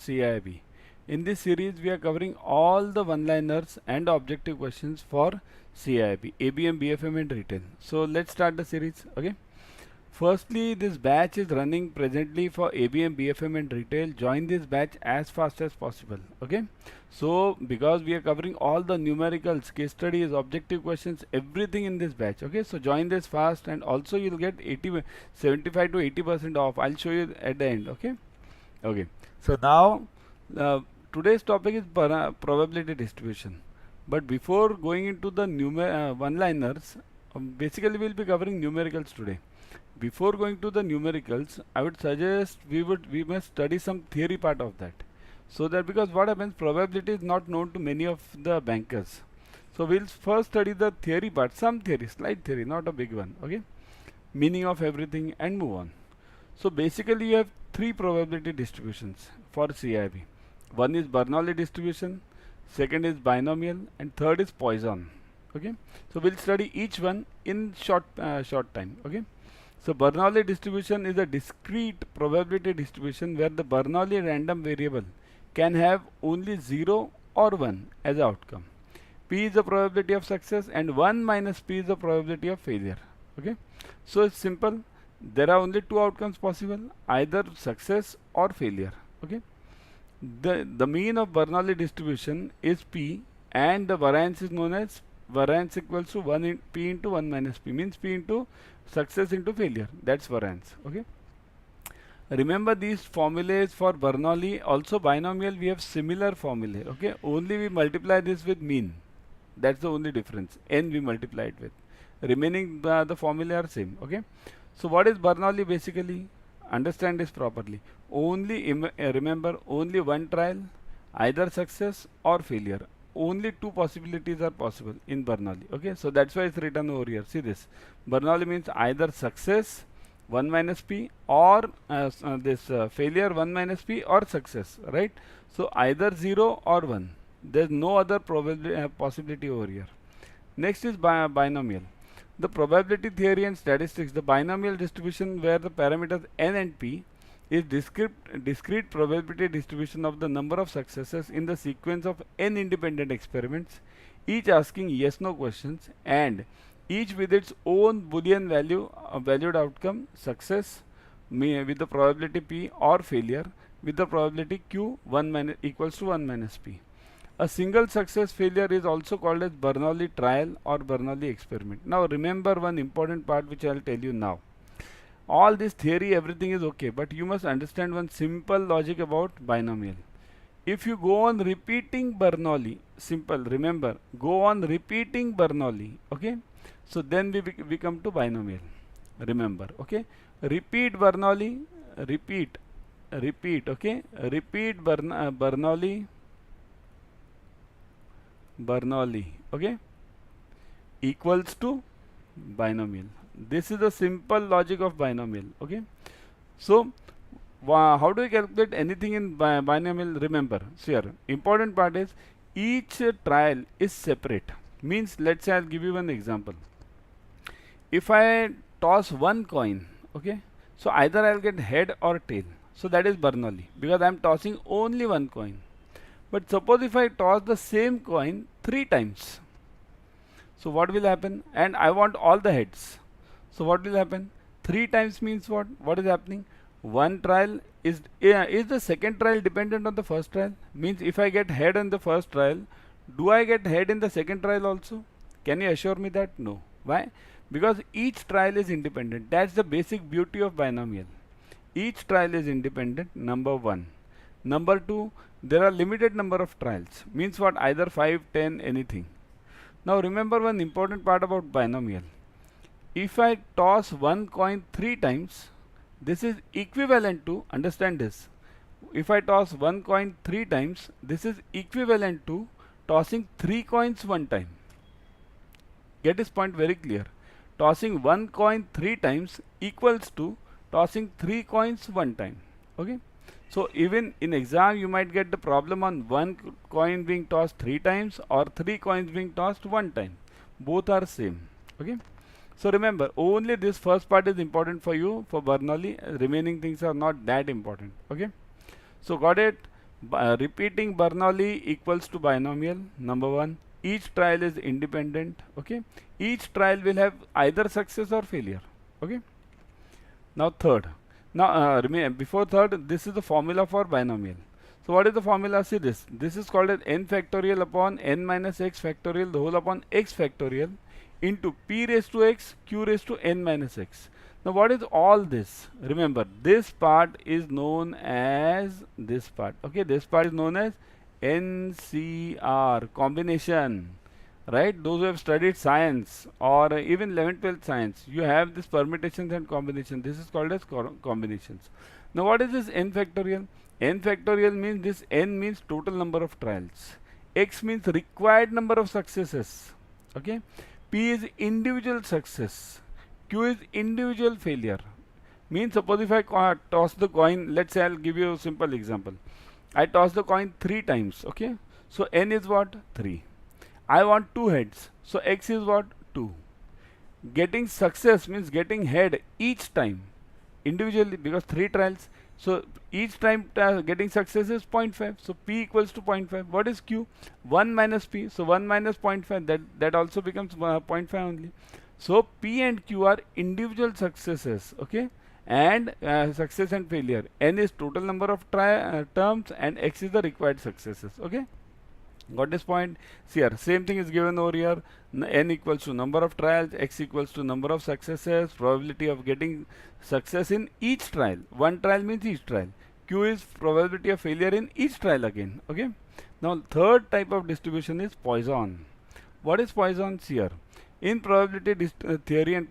CAIIB. In this series, we are covering all the one-liners and objective questions for CAIIB, ABM, BFM and Retail. So let's start the series. Okay. Firstly, this batch is running presently for ABM, BFM and Retail. Join this batch as fast as possible. Okay. So because we are covering all the numericals, case studies, objective questions, everything in this batch. Okay. So join this fast, and also you'll get 75 to 80% off. I'll show you at the end. Okay. Okay. So now today's topic is probability distribution. But before going into the one-liners, basically we'll be covering numericals today. Before going to the numericals, I would suggest we must study some theory part of that. So that, because what happens, probability is not known to many of the bankers. So we'll first study the theory part, some theory, slight theory, not a big one. Okay, meaning of everything, and move on. So basically you have three probability distributions for CAIIB. One is Bernoulli distribution, second is binomial, and third is Poisson. Okay, so we'll study each one in short time. Okay, so Bernoulli distribution is a discrete probability distribution where the Bernoulli random variable can have only 0 or 1 as an outcome. P is the probability of success and 1 minus P is the probability of failure. Okay, so it's simple. There are only two outcomes possible, either success or failure. Okay, the mean of Bernoulli distribution is P, and the variance is known as variance equals to 1 in P into 1 minus P, means P into success into failure. That's variance. Okay, remember these formulas for Bernoulli. Also binomial, we have similar formulae. Okay, only we multiply this with mean. That's the only difference. N we multiply it with. Remaining the formula are same. Okay, so what is Bernoulli basically? Understand this properly. Only remember, only one trial, either success or failure. Only two possibilities are possible in Bernoulli. Okay, so that's why it's written over here. See this. Bernoulli means either success 1 minus P, or failure 1 minus P, or success, right? So either 0 or 1. There's no other possibility over here. Next is binomial. The probability theory and statistics, the binomial distribution where the parameters n and p is discrete probability distribution of the number of successes in the sequence of n independent experiments, each asking yes/no questions, and each with its own Boolean valued outcome, success with the probability p, or failure with the probability q equals to 1 minus p. A single success failure is also called as Bernoulli trial or Bernoulli experiment. Now remember one important part which I will tell you now. All this theory, everything is okay, but you must understand one simple logic about binomial. If you go on repeating Bernoulli, simple, remember, go on repeating Bernoulli, okay? So then we come to binomial, remember, okay? Repeat Bernoulli, repeat, okay? Repeat Bernoulli, okay, equals to binomial. This is the simple logic of binomial. Okay, so how do you calculate anything in binomial? Remember, so here important part is each trial is separate. Means, let's say I'll give you one example. If I toss one coin, okay, so either I'll get head or tail. So that is Bernoulli, because I'm tossing only one coin. But suppose if I toss the same coin 3 times, so what will happen? And I want all the heads. So what will happen? 3 times means what? What is happening? One trial is the second trial dependent on the first trial? Means if I get head in the first trial, do I get head in the second trial also? Can you assure me that? No. Why? Because each trial is independent. That's the basic beauty of binomial. Each trial is independent, number 1. Number 2, there are limited number of trials. Means what? Either 5, 10, anything. Now remember one important part about binomial. If I toss one coin 3 times, this is equivalent to, understand this, if I toss one coin 3 times, this is equivalent to tossing 3 coins 1 time. Get this point very clear. Tossing one coin 3 times equals to tossing 3 coins 1 time. Okay. So even in exam you might get the problem on one coin being tossed 3 times or 3 coins being tossed 1 time. Both are same. Okay. So remember, only this first part is important for you for Bernoulli. Remaining things are not that important. Okay. So got it. Repeating Bernoulli equals to binomial, number one. Each trial is independent, okay. Each trial will have either success or failure, okay. Now third. Now before third, this is the formula for binomial. So what is the formula? See this. This is called as n factorial upon n minus x factorial the whole upon x factorial into p raised to x q raised to n minus x. Now what is all this? Remember, this part is known as this part. Okay, this part is known as Ncr combination. Right? Those who have studied science or even 11th 12th science, you have this permutations and combinations. This is called as combinations. Now what is this n factorial? N factorial means this n means total number of trials. X means required number of successes. Okay. P is individual success. Q is individual failure. Means suppose if I toss the coin, let's say I'll give you a simple example. I toss the coin 3 times. Okay. So n is what? 3. I want 2 heads. So x is what? 2. Getting success means getting head each time individually because 3 trials. So each time getting success is 0.5. So p equals to 0.5. What is q? 1 minus p. So 1 minus 0.5. That also becomes 0.5 only. So p and q are individual successes. Okay. And success and failure. N is total number of terms and x is the required successes. Okay. Got this point? See here, same thing is given over here. N equals to number of trials, x equals to number of successes, probability of getting success in each trial. One trial means each trial. Q is probability of failure in each trial again. Okay. Now third type of distribution is Poisson. What is Poisson? See here. In probability theory and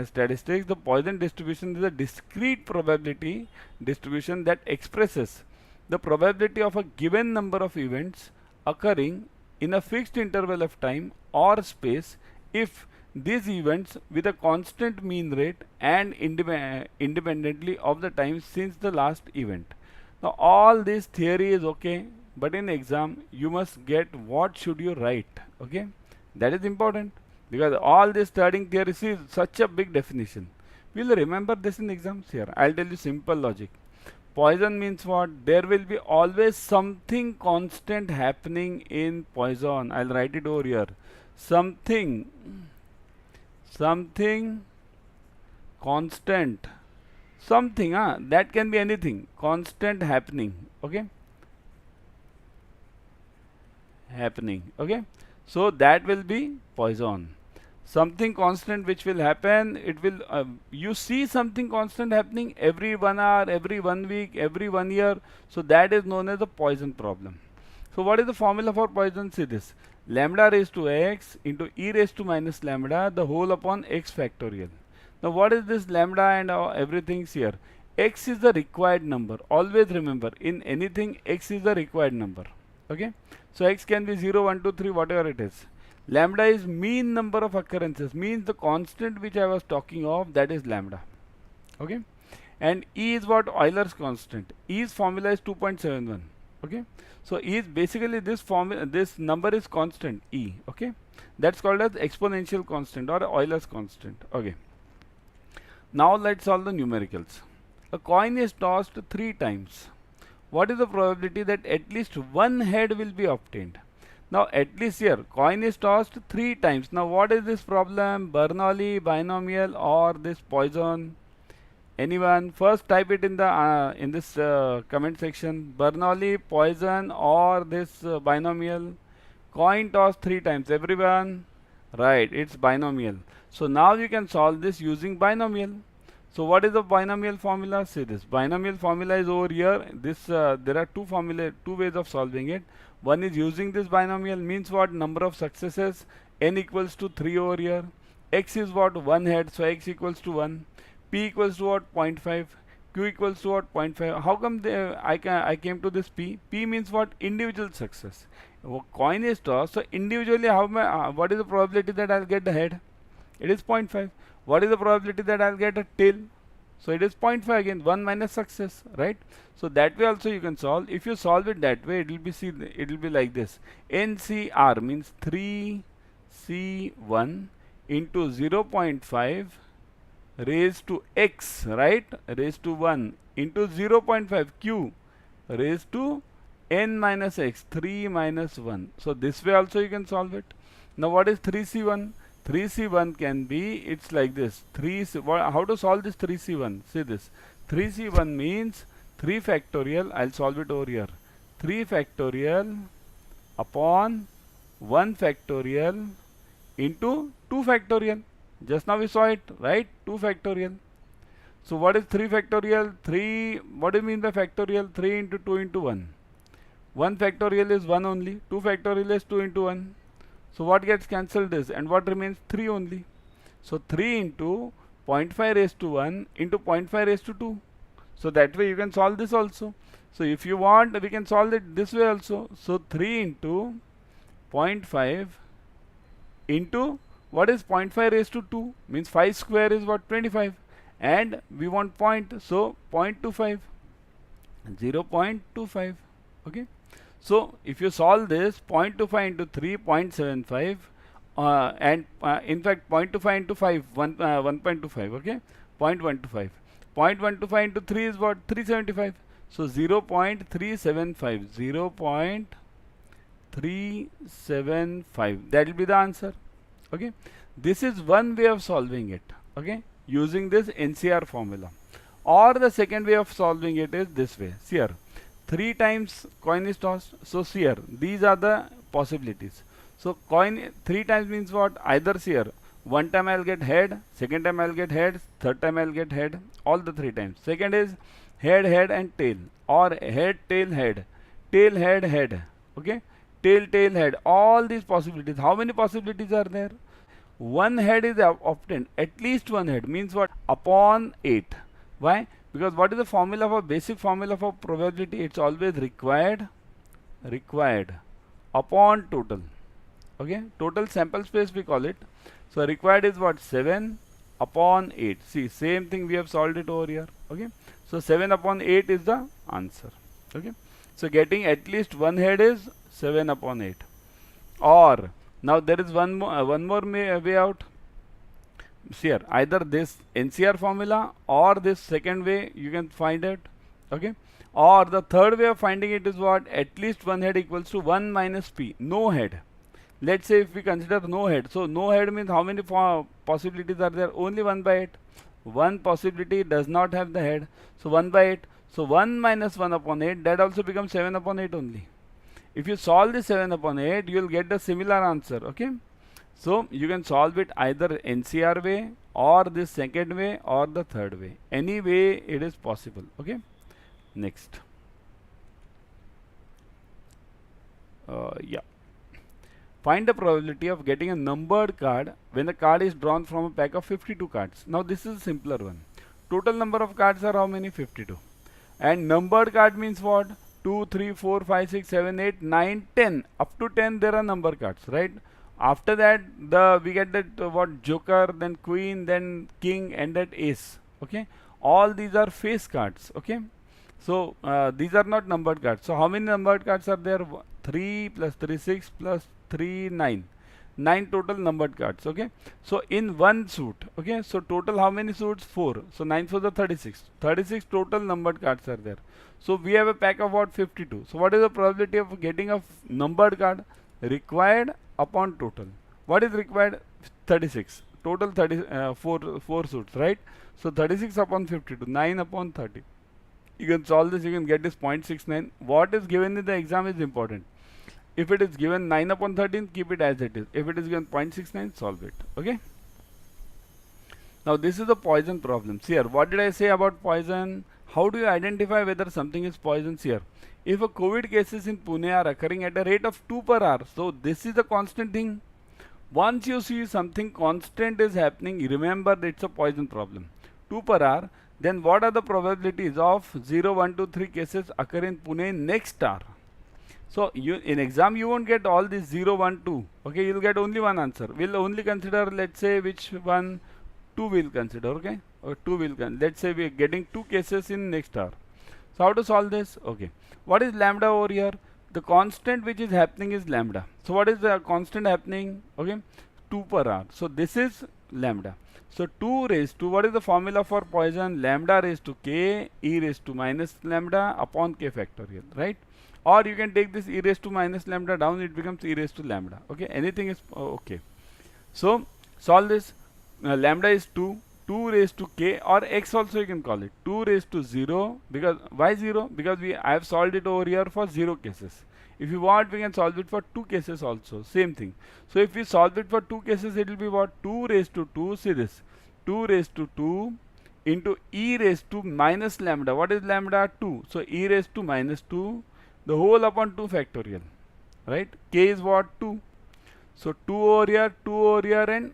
statistics, the Poisson distribution is a discrete probability distribution that expresses the probability of a given number of events occurring in a fixed interval of time or space if these events with a constant mean rate and independently of the time since the last event. Now all this theory is okay, but in exam you must get what should you write. Okay, that is important because all this starting theory is such a big definition. Will you remember this in exams? Here I'll tell you simple logic. Poisson means what? There will be always something constant happening in Poisson. I'll write it over here. Something constant. Something, that can be anything. Constant happening. Okay? Happening. Okay? So that will be Poisson. Something constant which will happen, it will you see something constant happening every 1 hour, every 1 week, every 1 year. So that is known as the Poisson problem. So what is the formula for Poisson? See this, lambda raised to x into e raised to minus lambda the whole upon x factorial. Now what is this lambda and everything here? X is the required number. Always remember, in anything x is the required number. Okay, so x can be 0, 1, 2, 3, whatever it is. Lambda is mean number of occurrences, means the constant which I was talking of, that is lambda. Okay, and E is what? Euler's constant. E's formula is 2.71. Okay, so E is basically this formula, this number is constant E. Okay, that's called as exponential constant or Euler's constant. Okay, now let's solve the numericals. A coin is tossed 3 times. What is the probability that at least one head will be obtained? Now at least here coin is tossed 3 times. Now what is this problem? Bernoulli, binomial, or this Poisson? Anyone? First type it in the in this comment section. Bernoulli, Poisson, or this binomial? Coin tossed 3 times. Everyone? Right, it's binomial. So now you can solve this using binomial. So what is the binomial formula? See this. Binomial formula is over here. This there are two ways of solving it. One is using this binomial, means what? Number of successes, n equals to 3 over here. X is what? 1 head, so x equals to 1. P equals to what? 0.5. Q equals to what? 0.5. How come I came to this P? P means what? Individual success. Coin is tossed, so individually what is the probability that I'll get the head? It is 0.5. What is the probability that I'll get a tail? So it is 0.5 again, 1 minus success, right? So that way also you can solve. If you solve it that way, it will be like this. Ncr means 3C1 into 0.5 raised to x, right? Raised to 1 into 0.5 q raised to n minus x, 3 minus 1. So this way also you can solve it. Now what is 3c1? 3c1 can be, it's like this. How to solve this 3c1? See this. 3c1 means 3 factorial. I'll solve it over here. 3 factorial upon 1 factorial into 2 factorial. Just now we saw it, right? 2 factorial. So what is 3 factorial? 3, what do you mean by factorial? 3 into 2 into 1. 1 factorial is 1 only. 2 factorial is 2 into 1. So what gets cancelled is, and what remains? 3 only. So 3 into 0.5 raised to 1 into 0.5 raised to 2. So that way you can solve this also. So if you want, we can solve it this way also. So 3 into 0.5 into, what is 0.5 raised to 2? Means 5 square is what? 25. And we want point, so 0.25, 0.25. Okay. So if you solve this, 0.25 into 3, 0.75, and in fact 0.25 into 5, 1.25. Okay, 0.125. 0.125 into 3 is what? 375. So 0.375, 0.375. That will be the answer. Okay, this is one way of solving it. Okay, using this Ncr formula. Or the second way of solving it is this way. See here, 3 times coin is tossed. So see here, these are the possibilities. So coin 3 times means what? Either see here, one time I'll get head, second time I'll get head, third time I'll get head, all the 3 times. Second is head, head and tail, or head, tail, head, tail, head, head. Okay, tail, tail, head, all these possibilities. How many possibilities are there? One head is obtained, at least one head, means what? Upon 8. Why? Because what is the formula for, basic formula for probability? It's always required upon total. Okay, total sample space we call it. So required is what? 7 upon 8. See, same thing we have solved it over here. Okay, so 7 upon 8 is the answer. Okay, so getting at least one head is 7 upon 8. Or now there is one more way out. See here, either this Ncr formula or this second way you can find it. Okay, or the third way of finding it is what? At least one head equals to 1 minus p, no head. Let's say if we consider no head, so no head means how many possibilities are there? Only 1 by 8. One possibility does not have the head, so 1 by 8. So 1 minus 1 upon 8, that also becomes 7 upon 8 only. If you solve this 7 upon 8, you will get the similar answer. Okay, so you can solve it either Ncr way or this second way or the third way. Any way it is possible. Okay, next. Yeah. Find the probability of getting a numbered card when the card is drawn from a pack of 52 cards. Now this is a simpler one. Total number of cards are how many? 52. And numbered card means what? 2, 3, 4, 5, 6, 7, 8, 9, 10. Up to 10 there are number cards, right? After that we get that what? Joker, then queen, then king and that ace. Okay, all these are face cards. Okay, so these are not numbered cards. So how many numbered cards are there? 3 plus 3, 6 plus 3, 9. 9 total numbered cards. Okay, so in one suit. Okay, so total how many suits? 4. So 9 for the 36. 36 total numbered cards are there. So we have a pack of what? 52. So what is the probability of getting a numbered card? Required upon total. What is required? 36. Total 4 suits, right? So 36 upon 52, 9 upon 30. You can solve this, you can get this 0.69. What is given in the exam is important. If it is given 9 upon 13, keep it as it is. If it is given 0.69, solve it. Okay. Now this is the Poisson problem. See here, what did I say about Poisson? How do you identify whether something is Poisson? Here, if a COVID cases in Pune are occurring at a rate of 2 per hour, so this is a constant thing. Once you see something constant is happening, remember that it's a Poisson problem. 2 per hour, then what are the probabilities of 0, 1, 2, 3 cases occur in Pune next hour? So you in exam you won't get all these 0, 1, 2. Okay, you'll get only one answer. We'll only consider, let's say, which one? 2 will consider. Okay, or 2 will let's say we are getting 2 cases in next hour. So how to solve this? Okay, what is lambda over here? The constant which is happening is lambda. So what is the constant happening? Okay, 2 per hour. So this is lambda. So 2 raised to, what is the formula for Poisson? Lambda raised to k e raised to minus lambda upon k factorial, right? or you can take this e raised to minus lambda down, it becomes e raised to lambda. Okay, anything is okay. So solve this. Lambda is 2, 2 raised to k, or x also you can call it 2 raised to 0, because why 0? Because I have solved it over here for 0 cases. If you want, we can solve it for 2 cases also, same thing. So if we solve it for 2 cases, it will be what? 2 raised to 2, see this, 2 raised to 2 into e raised to minus lambda. What is lambda? 2. So e raised to minus 2, the whole upon 2 factorial, right? K is what? 2. So 2 over here, 2 over here, and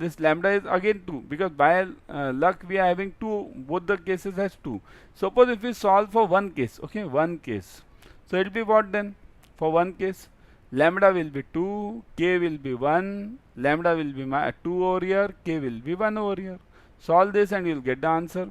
this lambda is again 2, because by luck we are having 2, both the cases has 2. Suppose if we solve for one case, okay, one case. So it will be what then? For one case, lambda will be 2, k will be 1, lambda will be 2 over here, k will be 1 over here. Solve this and you will get the answer.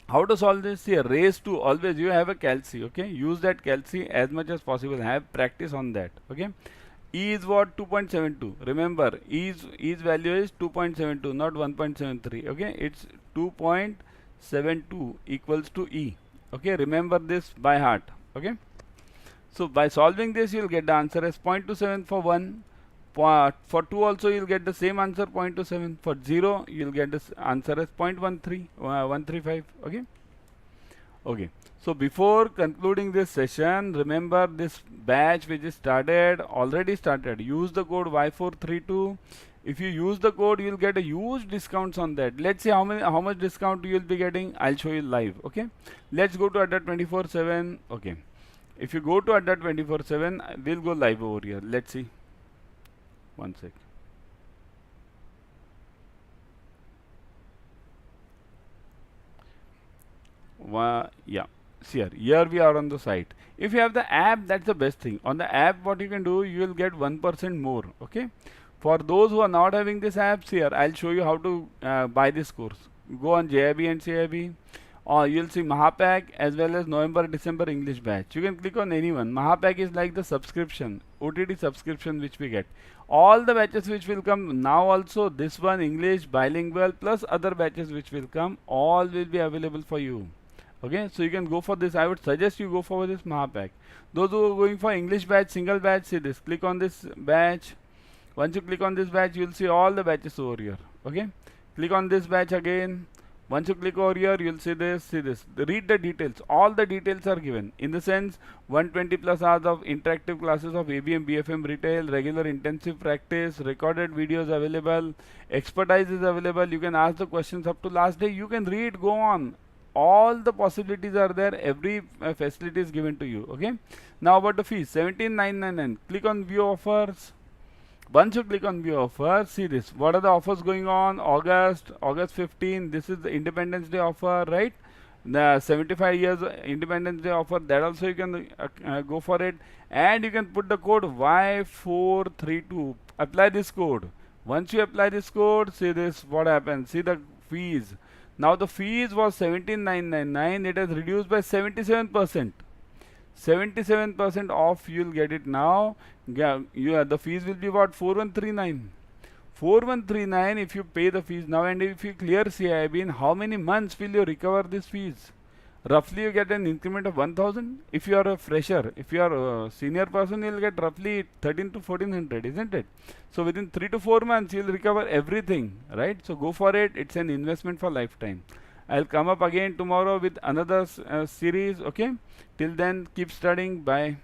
How to solve this? Here, raise to, always you have a calci, okay? Use that calci as much as possible. Have practice on that, okay? E is what? 2.72. Remember, E's value is 2.72, not 1.73. Okay, it's 2.72 equals to E. Okay, remember this by heart. Okay, so by solving this, you'll get the answer as 0.27 for 1. For 2 also, you'll get the same answer, 0.27. For 0, you'll get this answer as 135. Okay. Okay. So before concluding this session, remember this batch which is already started. Use the code Y432. If you use the code, you will get a huge discounts on that. Let's see how much discount you will be getting. I'll show you live. Okay. Let's go to Adda 24/7. Okay. If you go to Adda 24/7, we'll go live over here. Let's see. One sec. Yeah. See here we are on the site. If you have the app, that's the best thing. On the app, what you can do, you will get 1% more. Okay. For those who are not having this apps, here I'll show you how to buy this course. Go on JAIIB and CAIIB, or you'll see Mahapack as well as November December English batch. You can click on anyone. Mahapack is like the subscription, OTT subscription which we get. All the batches which will come now, also this one English bilingual plus other batches which will come, all will be available for you. Okay, so you can go for this. I would suggest you go for this Mahapack. Those who are going for English batch, single batch, see this. Click on this batch. Once you click on this batch, you will see all the batches over here. Okay, click on this batch again. Once you click over here, you will see this. Read the details. All the details are given. In the sense, 120 plus hours of interactive classes of ABM, BFM retail, regular intensive practice, recorded videos available, expertise is available. You can ask the questions up to last day. You can read, go on. All the possibilities are there. Every facility is given to you. Okay. Now about the fees, 17,999. Click on view offers. Once you click on view offers, see this. What are the offers going on? August 15. This is the Independence Day offer, right? The 75 years Independence Day offer. That also you can go for it, and you can put the code Y432. Apply this code. Once you apply this code, see this. What happens? See the fees. Now the fees was 17,999. It has reduced by 77%. 77% off. You'll get it now. The fees will be what? 4139. 4139 if you pay the fees now, and if you clear CAIIB, in how many months will you recover these fees? Roughly you get an increment of 1000. If you are a fresher, if you are a senior person, you will get roughly 13 to 1400, isn't it? So within 3 to 4 months you will recover everything, right? So go for it. It's an investment for lifetime. I'll come up again tomorrow with another series. Okay, till then keep studying. Bye.